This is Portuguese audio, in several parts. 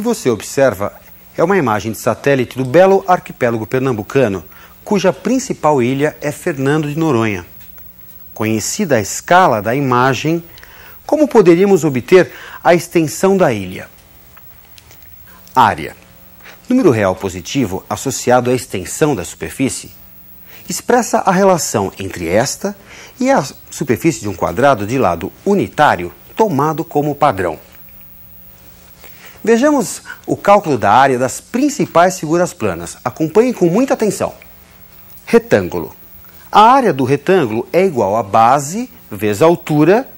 que você observa é uma imagem de satélite do belo arquipélago pernambucano, cuja principal ilha é Fernando de Noronha. Conhecida a escala da imagem, como poderíamos obter a extensão da ilha? Área. Número real positivo associado à extensão da superfície expressa a relação entre esta e a superfície de um quadrado de lado unitário tomado como padrão. Vejamos o cálculo da área das principais figuras planas. Acompanhem com muita atenção. Retângulo. A área do retângulo é igual a base vezes a altura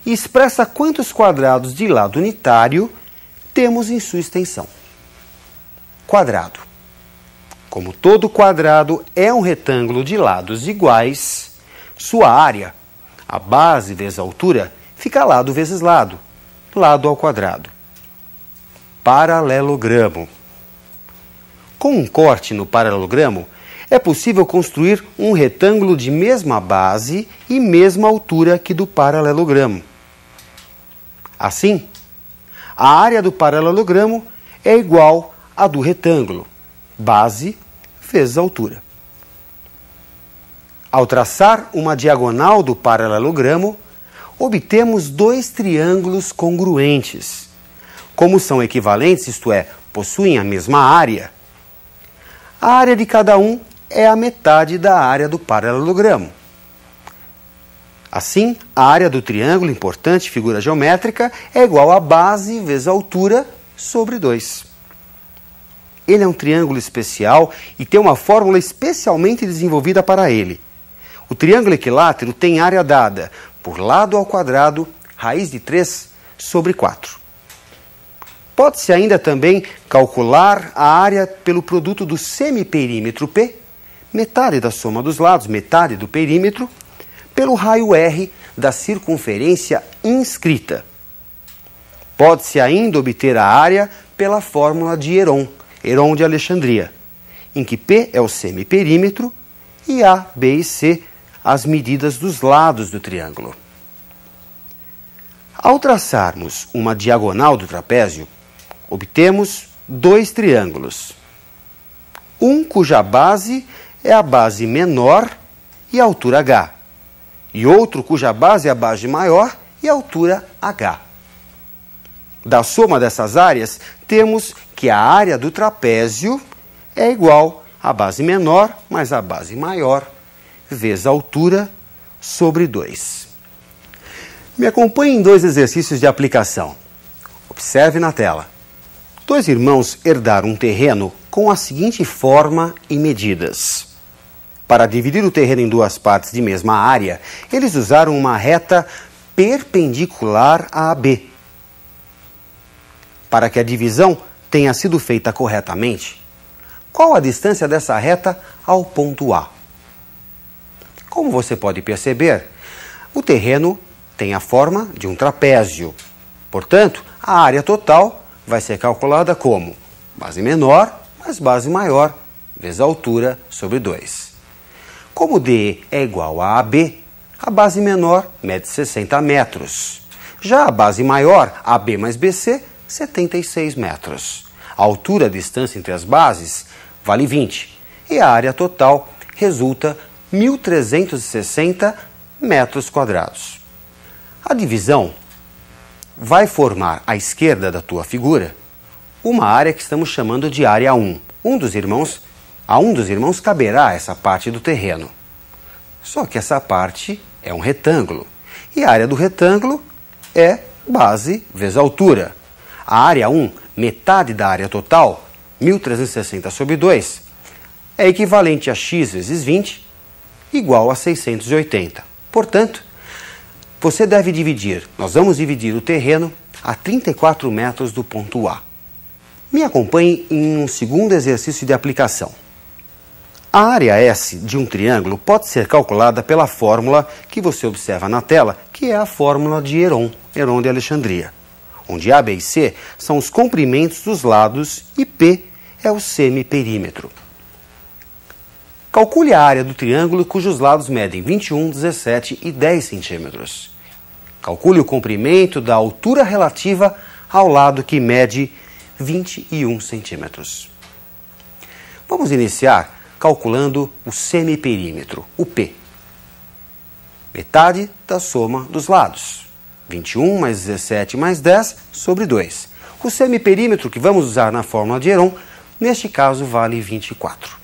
e expressa quantos quadrados de lado unitário temos em sua extensão. Quadrado. Como todo quadrado é um retângulo de lados iguais, sua área, a base vezes a altura, fica lado vezes lado, lado ao quadrado. Paralelogramo. Com um corte no paralelogramo, é possível construir um retângulo de mesma base e mesma altura que do paralelogramo. Assim, a área do paralelogramo é igual à do retângulo, base vezes altura. Ao traçar uma diagonal do paralelogramo, obtemos dois triângulos congruentes. Como são equivalentes, isto é, possuem a mesma área, a área de cada um é a metade da área do paralelogramo. Assim, a área do triângulo, importante figura geométrica, é igual a base vezes a altura sobre 2. Ele é um triângulo especial e tem uma fórmula especialmente desenvolvida para ele. O triângulo equilátero tem área dada por lado ao quadrado, raiz de 3 sobre 4. Pode-se ainda também calcular a área pelo produto do semiperímetro P, metade da soma dos lados, metade do perímetro, pelo raio R da circunferência inscrita. Pode-se ainda obter a área pela fórmula de Heron de Alexandria, em que P é o semiperímetro e A, B e C as medidas dos lados do triângulo. Ao traçarmos uma diagonal do trapézio, obtemos dois triângulos. Um cuja base é a base menor e a altura H, e outro cuja base é a base maior e a altura H. Da soma dessas áreas, temos que a área do trapézio é igual à base menor mais a base maior vezes a altura sobre 2. Me acompanhe em dois exercícios de aplicação. Observe na tela. Dois irmãos herdaram um terreno com a seguinte forma e medidas. Para dividir o terreno em duas partes de mesma área, eles usaram uma reta perpendicular a AB. Para que a divisão tenha sido feita corretamente, qual a distância dessa reta ao ponto A? Como você pode perceber, o terreno tem a forma de um trapézio. Portanto, a área total vai ser calculada como base menor mais base maior vezes a altura sobre 2. Como D é igual a AB, a base menor mede 60 metros. Já a base maior, AB mais BC, 76 metros. A altura, a distância entre as bases, vale 20. E a área total resulta 1.360 metros quadrados. A divisão vai formar à esquerda da tua figura uma área que estamos chamando de área 1. A um dos irmãos caberá essa parte do terreno. Só que essa parte é um retângulo. E a área do retângulo é base vezes altura. A área 1, metade da área total, 1.360 sobre 2, é equivalente a x vezes 20, igual a 680. Portanto, nós vamos dividir o terreno a 34 metros do ponto A. Me acompanhe em um segundo exercício de aplicação. A área S de um triângulo pode ser calculada pela fórmula que você observa na tela, que é a fórmula de Heron de Alexandria, onde A, B e C são os comprimentos dos lados e P é o semiperímetro. Calcule a área do triângulo cujos lados medem 21, 17 e 10 centímetros. Calcule o comprimento da altura relativa ao lado que mede 21 centímetros. Vamos iniciar calculando o semiperímetro, o P. Metade da soma dos lados. 21 mais 17 mais 10 sobre 2. O semiperímetro que vamos usar na fórmula de Heron, neste caso, vale 24.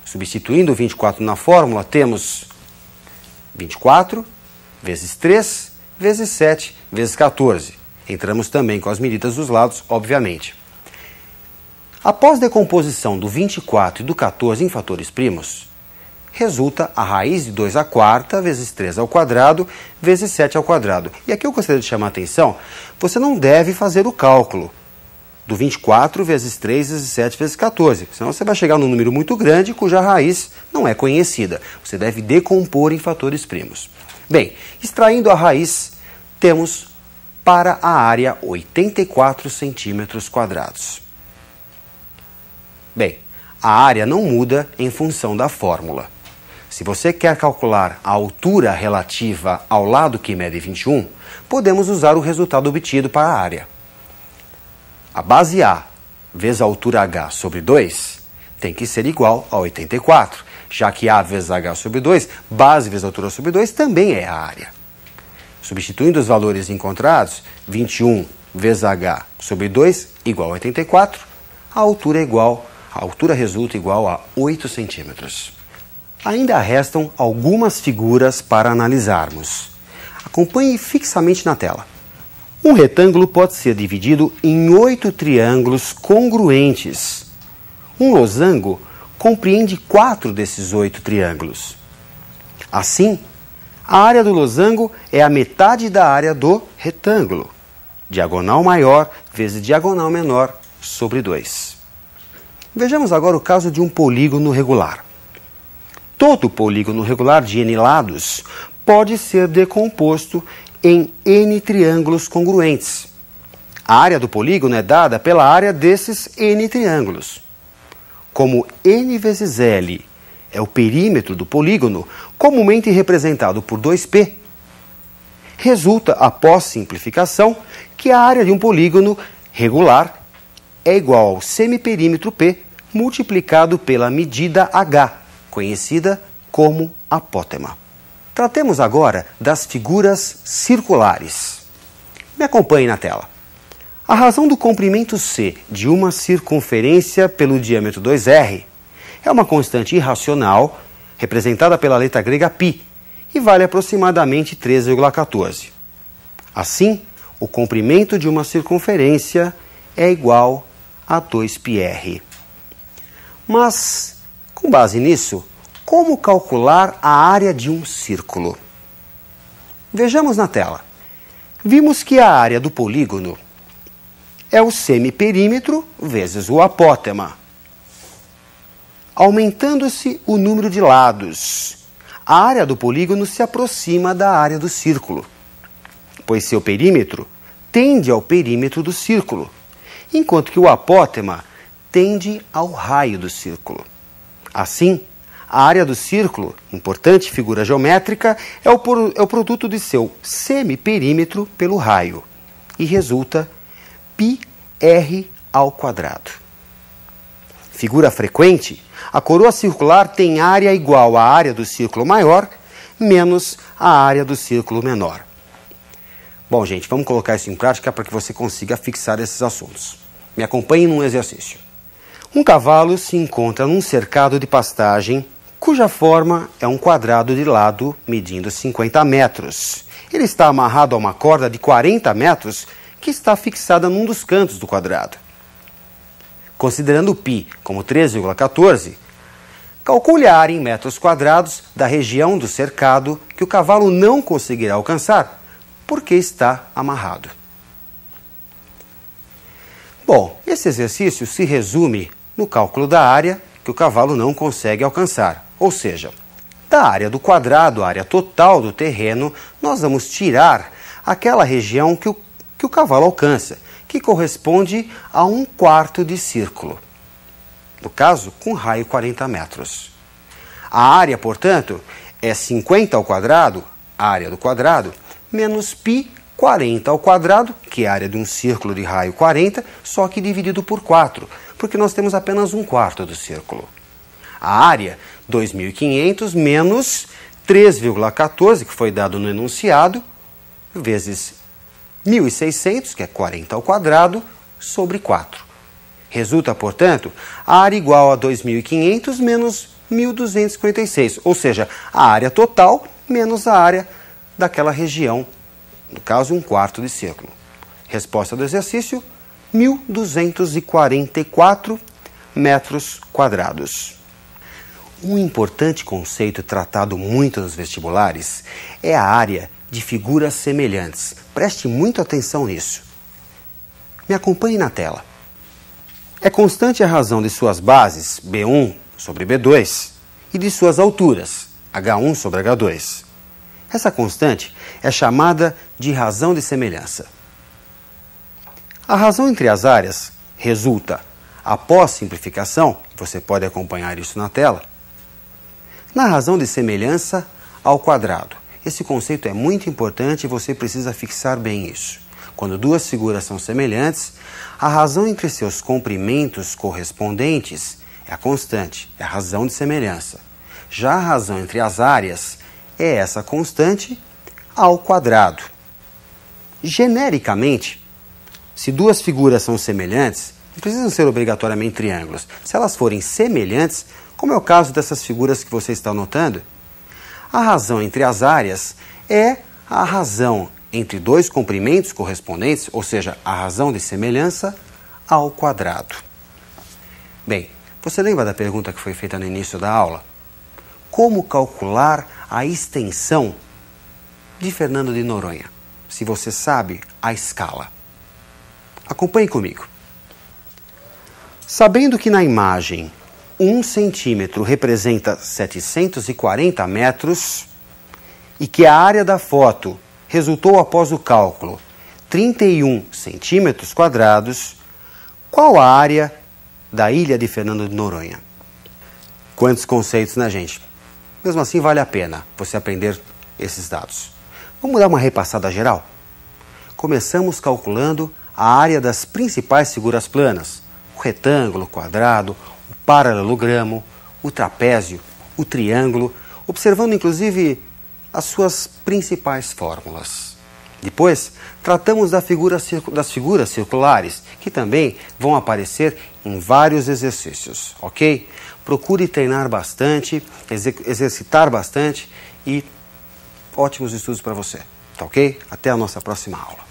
Substituindo o 24 na fórmula, temos 24 vezes 3 vezes 7 vezes 14. Entramos também com as medidas dos lados, obviamente. Após decomposição do 24 e do 14 em fatores primos, resulta a raiz de 2 à quarta vezes 3 ao quadrado vezes 7 ao quadrado. E aqui eu gostaria de chamar a atenção, você não deve fazer o cálculo do 24 vezes 3 vezes 7 vezes 14, senão você vai chegar num número muito grande cuja raiz não é conhecida. Você deve decompor em fatores primos. Bem, extraindo a raiz, temos para a área 84 centímetros quadrados. Bem, a área não muda em função da fórmula. Se você quer calcular a altura relativa ao lado que mede 21, podemos usar o resultado obtido para a área. A base A vezes a altura H sobre 2 tem que ser igual a 84, já que A vezes H sobre 2, base vezes altura sobre 2, também é a área. Substituindo os valores encontrados, 21 vezes H sobre 2 igual a 84, a altura resulta igual a 8 centímetros. Ainda restam algumas figuras para analisarmos. Acompanhe fixamente na tela. Um retângulo pode ser dividido em 8 triângulos congruentes. Um losango compreende 4 desses 8 triângulos. Assim, a área do losango é a metade da área do retângulo. Diagonal maior vezes diagonal menor sobre 2. Vejamos agora o caso de um polígono regular. Todo polígono regular de n lados pode ser decomposto em n triângulos congruentes. A área do polígono é dada pela área desses n triângulos. Como n vezes L é o perímetro do polígono, comumente representado por 2π, resulta, após simplificação, que a área de um polígono regular é igual ao semiperímetro P multiplicado pela medida H, conhecida como apótema. Tratemos agora das figuras circulares. Me acompanhe na tela. A razão do comprimento C de uma circunferência pelo diâmetro 2r é uma constante irracional representada pela letra grega π e vale aproximadamente 3,14. Assim, o comprimento de uma circunferência é igual a 2πr. Mas, com base nisso, como calcular a área de um círculo? Vejamos na tela. Vimos que a área do polígono é o semiperímetro vezes o apótema. Aumentando-se o número de lados, a área do polígono se aproxima da área do círculo, pois seu perímetro tende ao perímetro do círculo, enquanto que o apótema tende ao raio do círculo. Assim, a área do círculo, importante figura geométrica, é o produto de seu semiperímetro pelo raio e resulta πr ao quadrado. Figura frequente, a coroa circular tem área igual à área do círculo maior menos a área do círculo menor. Bom, gente, vamos colocar isso em prática para que você consiga fixar esses assuntos. Me acompanhe num exercício. Um cavalo se encontra num cercado de pastagem cuja forma é um quadrado de lado medindo 50 metros. Ele está amarrado a uma corda de 40 metros que está fixada num dos cantos do quadrado. Considerando π como 13,14, calcule a área em metros quadrados da região do cercado que o cavalo não conseguirá alcançar porque está amarrado. Bom, esse exercício se resume no cálculo da área que o cavalo não consegue alcançar, ou seja, da área do quadrado, a área total do terreno, nós vamos tirar aquela região que o cavalo alcança, que corresponde a 1/4 de círculo. No caso, com raio 40 metros. A área, portanto, é 50 ao quadrado, área do quadrado, menos π 40 ao quadrado, que é a área de um círculo de raio 40, só que dividido por 4, porque nós temos apenas 1/4 do círculo. A área, 2.500 menos 3,14, que foi dado no enunciado, vezes 1.600, que é 40 ao quadrado, sobre 4. Resulta, portanto, a área igual a 2.500 menos 1.256, ou seja, a área total menos a área daquela região, no caso, 1/4 de círculo. Resposta do exercício, 1.244 metros quadrados. Um importante conceito tratado muito nos vestibulares é a área de figuras semelhantes. Preste muita atenção nisso. Me acompanhe na tela. É constante a razão de suas bases, B1 sobre B2, e de suas alturas, H1 sobre H2. Essa constante é chamada de razão de semelhança. A razão entre as áreas resulta, após simplificação, você pode acompanhar isso na tela, na razão de semelhança ao quadrado. Esse conceito é muito importante e você precisa fixar bem isso. Quando duas figuras são semelhantes, a razão entre seus comprimentos correspondentes é a constante, é a razão de semelhança. Já a razão entre as áreas é essa constante ao quadrado. Genericamente, se duas figuras são semelhantes, não precisam ser obrigatoriamente triângulos. Se elas forem semelhantes, como é o caso dessas figuras que você está notando, a razão entre as áreas é a razão entre dois comprimentos correspondentes, ou seja, a razão de semelhança ao quadrado. Bem, você lembra da pergunta que foi feita no início da aula? Como calcular a extensão de Fernando de Noronha, se você sabe a escala? Acompanhe comigo. Sabendo que na imagem 1 centímetro representa 740 metros e que a área da foto resultou após o cálculo 31 centímetros quadrados, qual a área da ilha de Fernando de Noronha? Quantos conceitos, né, gente? Mesmo assim, vale a pena você aprender esses dados. Vamos dar uma repassada geral? Começamos calculando a área das principais figuras planas, o retângulo, o quadrado, o paralelogramo, o trapézio, o triângulo, observando inclusive as suas principais fórmulas. Depois, tratamos das figuras circulares, que também vão aparecer em vários exercícios, ok? Procure treinar bastante, exercitar bastante e ótimos estudos para você, tá ok? Até a nossa próxima aula.